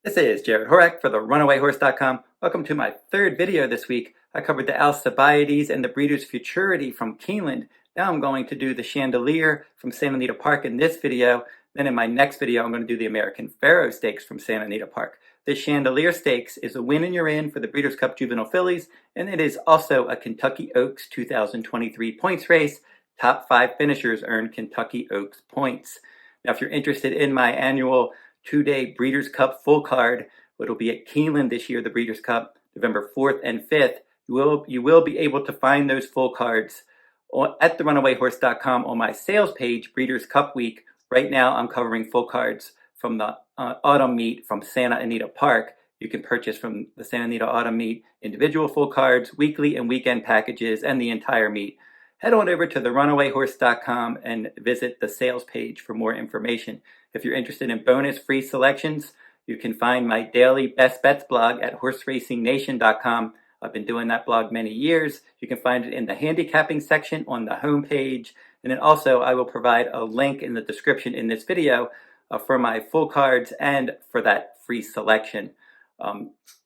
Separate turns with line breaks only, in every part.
This is Jarrod Horak for the RunawayHorse.com. Welcome to my third video this week. I covered the Alcibiades and the Breeders' Futurity from Keeneland. Now I'm going to do the Chandelier from Santa Anita Park in this video. Then in my next video, I'm going to do the American Pharoah Stakes from Santa Anita Park. The Chandelier Stakes is a win and you're in for the Breeders' Cup Juvenile Fillies, and it is also a Kentucky Oaks 2023 points race. Top 5 finishers earn Kentucky Oaks points. Now, if you're interested in my annual two-day Breeders' Cup full card, it'll be at Keeneland this year, the Breeders' Cup, November 4th and 5th. You will be able to find those full cards at therunawayhorse.com on my sales page, Breeders' Cup Week. Right now, I'm covering full cards from the autumn meet from Santa Anita Park. You can purchase from the Santa Anita Autumn Meet individual full cards, weekly and weekend packages, and the entire meet. Head on over to therunawayhorse.com and visit the sales page for more information. If you're interested in bonus free selections, you can find my daily best bets blog at horseracingnation.com. I've been doing that blog many years. You can find it in the handicapping section on the home page. And then also I will provide a link in the description in this video for my full cards and for that free selection.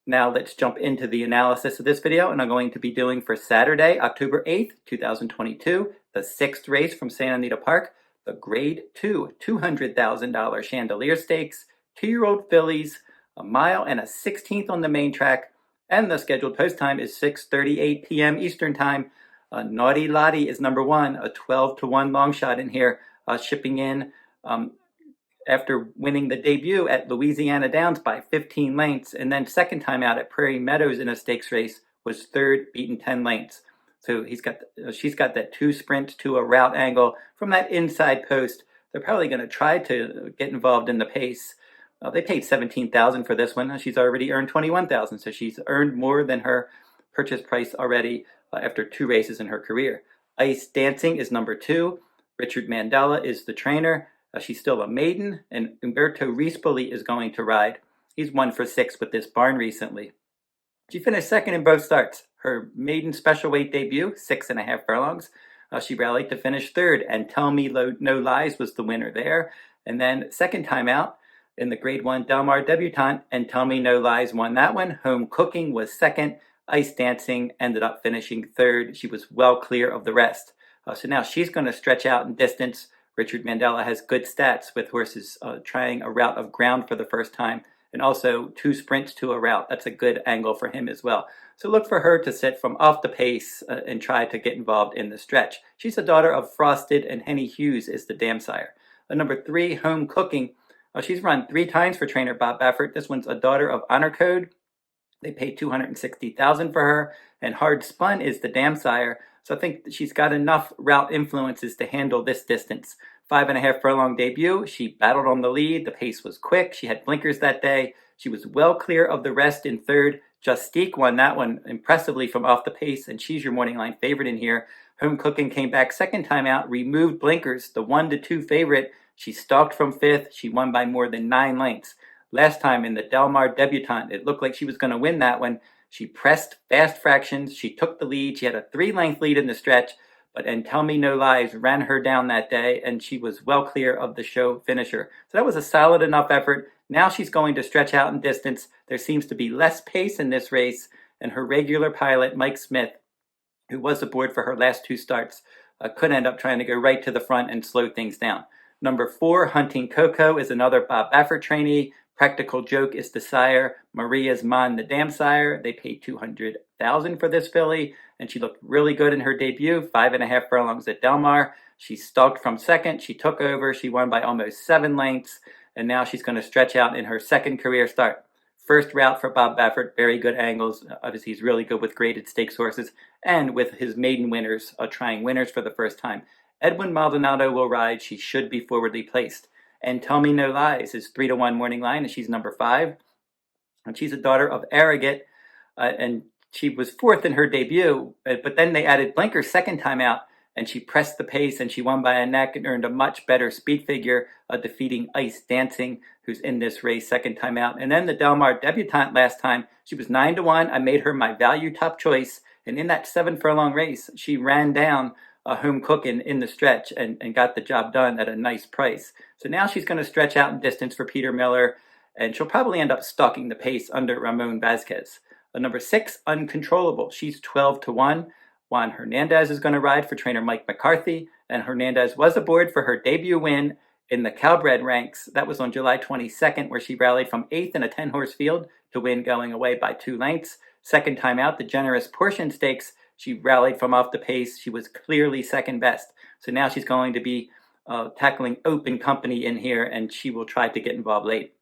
Now let's jump into the analysis of this video, and I'm going to be doing for Saturday, October 8th, 2022, the 6th race from Santa Anita Park, the Grade 2 $200,000 Chandelier Stakes, 2-year-old fillies, a mile and a 16th on the main track, and the scheduled post time is 6:38 p.m. Eastern Time. Naughty Lottie is number 1, a 12-1 long shot in here, shipping in after winning the debut at Louisiana Downs by 15 lengths, and then second time out at Prairie Meadows in a stakes race was third, beaten 10 lengths. So she's got that 2 sprint to a route angle from that inside post. They're probably going to try to get involved in the pace. They paid $17,000 for this one. She's already earned $21,000, so she's earned more than her purchase price already after 2 races in her career. Ice Dancing is number 2. Richard Mandella is the trainer. She's still a maiden, and Umberto Rispoli is going to ride. He's 1 for 6 with this barn recently. She finished second in both starts. Her maiden special weight debut, 6.5 furlongs. She rallied to finish third, and Tell Me No Lies was the winner there. And then second time out in the Grade 1 Del Mar debutante, and Tell Me No Lies won that one. Home Cooking was second. Ice Dancing ended up finishing third. She was well clear of the rest. So now she's going to stretch out in distance. Richard Mandella has good stats with horses trying a route of ground for the first time, and also 2 sprints to a route. That's a good angle for him as well. So look for her to sit from off the pace and try to get involved in the stretch. She's a daughter of Frosted, and Henny Hughes is the dam sire. Number 3, Home Cooking. She's run 3 times for trainer Bob Baffert. This one's a daughter of Honor Code. They paid $260,000 for her, and Hard Spun is the dam sire. So I think she's got enough route influences to handle this distance. 5.5 furlong debut. She battled on the lead. The pace was quick. She had blinkers that day. She was well clear of the rest in third. Justique won that one impressively from off the pace, and she's your morning line favorite in here. Home Cooking came back second time out, removed blinkers, the 1-2 favorite. She stalked from 5th. She won by more than 9 lengths. Last time in the Del Mar debutante, it looked like she was going to win that one. She pressed fast fractions. She took the lead. She had a 3-length lead in the stretch, and Tell Me No Lies ran her down that day, and she was well clear of the show finisher. So that was a solid enough effort. Now she's going to stretch out in distance. There seems to be less pace in this race, and her regular pilot, Mike Smith, who was aboard for her last 2 starts, could end up trying to go right to the front and slow things down. Number 4, Huntingcoco is another Bob Baffert trainee. Practical Joke is the sire. Maria's Mon the dam sire. They paid $200,000 for this filly, and she looked really good in her debut. 5.5 furlongs at Del Mar. She stalked from second. She took over. She won by almost 7 lengths, and now she's going to stretch out in her second career start. First route for Bob Baffert. Very good angles. Obviously, he's really good with graded stakes horses and with his maiden winners, trying winners for the first time. Edwin Maldonado will ride. She should be forwardly placed. And Tell Me No Lies is 3-1 morning line, and she's number 5. And she's a daughter of Arrogate, and she was 4th in her debut, but then they added blinkers second time out, and she pressed the pace, and she won by a neck and earned a much better speed figure, defeating Ice Dancing, who's in this race second time out. And then the Del Mar debutante last time, she was 9-1. I made her my value top choice, and in that 7 furlong race, she ran down Home Cooking in the stretch and got the job done at a nice price. So now she's going to stretch out in distance for Peter Miller, and she'll probably end up stalking the pace under Ramon Vasquez. Number 6, Uncontrollable. She's 12-1. Juan Hernandez is going to ride for trainer Mike McCarthy, and Hernandez was aboard for her debut win in the Calbred ranks. That was on July 22nd, where she rallied from 8th in a 10-horse field to win going away by 2 lengths. Second time out, the Generous Portion Stakes, she rallied from off the pace. She was clearly second best. So now she's going to be tackling open company in here, and she will try to get involved late.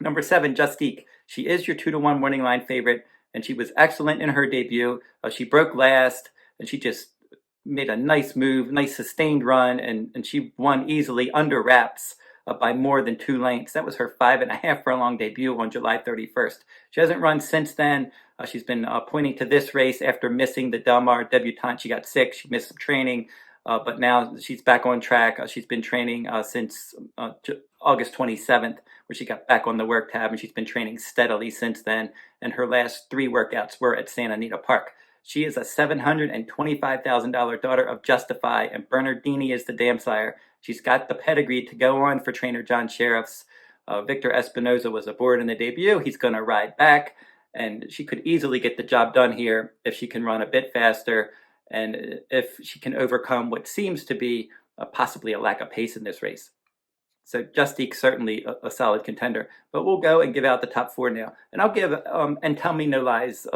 Number 7, Justique. She is your 2-1 morning line favorite, and she was excellent in her debut. She broke last, and she just made a nice move, nice sustained run, and she won easily under wraps by more than 2 lengths. That was her 5.5 furlong debut on July 31st. She hasn't run since then. She's been pointing to this race after missing the Del Mar debutante. She got sick. She missed some training, but now she's back on track. She's been training since August 27th, where she got back on the work tab, and she's been training steadily since then. And her last 3 workouts were at Santa Anita Park. She is a $725,000 daughter of Justify, and Bernardini is the dam sire. She's got the pedigree to go on for trainer John Sheriff's. Victor Espinoza was aboard in the debut. He's going to ride back, and she could easily get the job done here if she can run a bit faster and if she can overcome what seems to be possibly a lack of pace in this race. So Justique certainly a solid contender, but we'll go and give out the top 4 now. And I'll give And Tell Me No Lies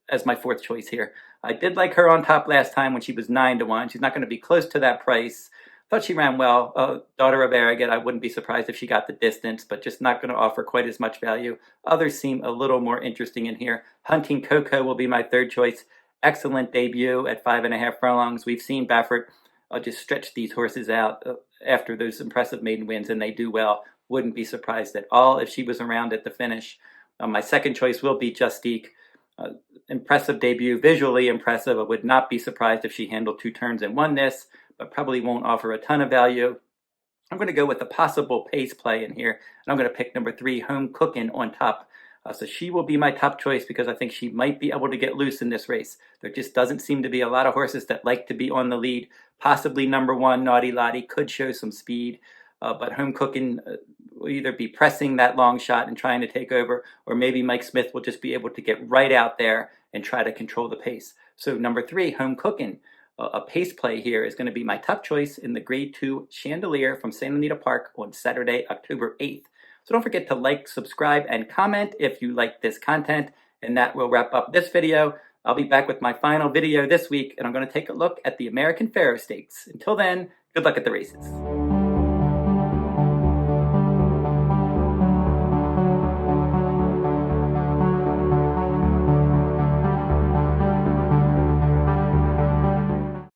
as my 4th choice here. I did like her on top last time when she was 9-1. She's not going to be close to that price. Thought she ran well. Daughter of Arrogate, I wouldn't be surprised if she got the distance, but just not going to offer quite as much value. Others seem a little more interesting in here. Huntingcoco will be my 3rd choice. Excellent debut at 5.5 furlongs. We've seen Baffert just stretch these horses out after those impressive maiden wins, and they do well. Wouldn't be surprised at all if she was around at the finish. My 2nd choice will be Justique. Impressive debut, visually impressive. I would not be surprised if she handled 2 turns and won this, but probably won't offer a ton of value. I'm going to go with a possible pace play in here, and I'm going to pick number 3, Home Cookin' on top. So she will be my top choice because I think she might be able to get loose in this race. There just doesn't seem to be a lot of horses that like to be on the lead. Possibly number 1, Naughty Lottie, could show some speed, but Home Cookin' will either be pressing that long shot and trying to take over, or maybe Mike Smith will just be able to get right out there and try to control the pace. So number 3, Home Cookin'. A pace play here is going to be my top choice in the Grade 2 Chandelier from Santa Anita Park on Saturday, October 8th. So don't forget to like, subscribe, and comment if you like this content, and that will wrap up this video. I'll be back with my final video this week, and I'm going to take a look at the American Pharoah Stakes. Until then, good luck at the races.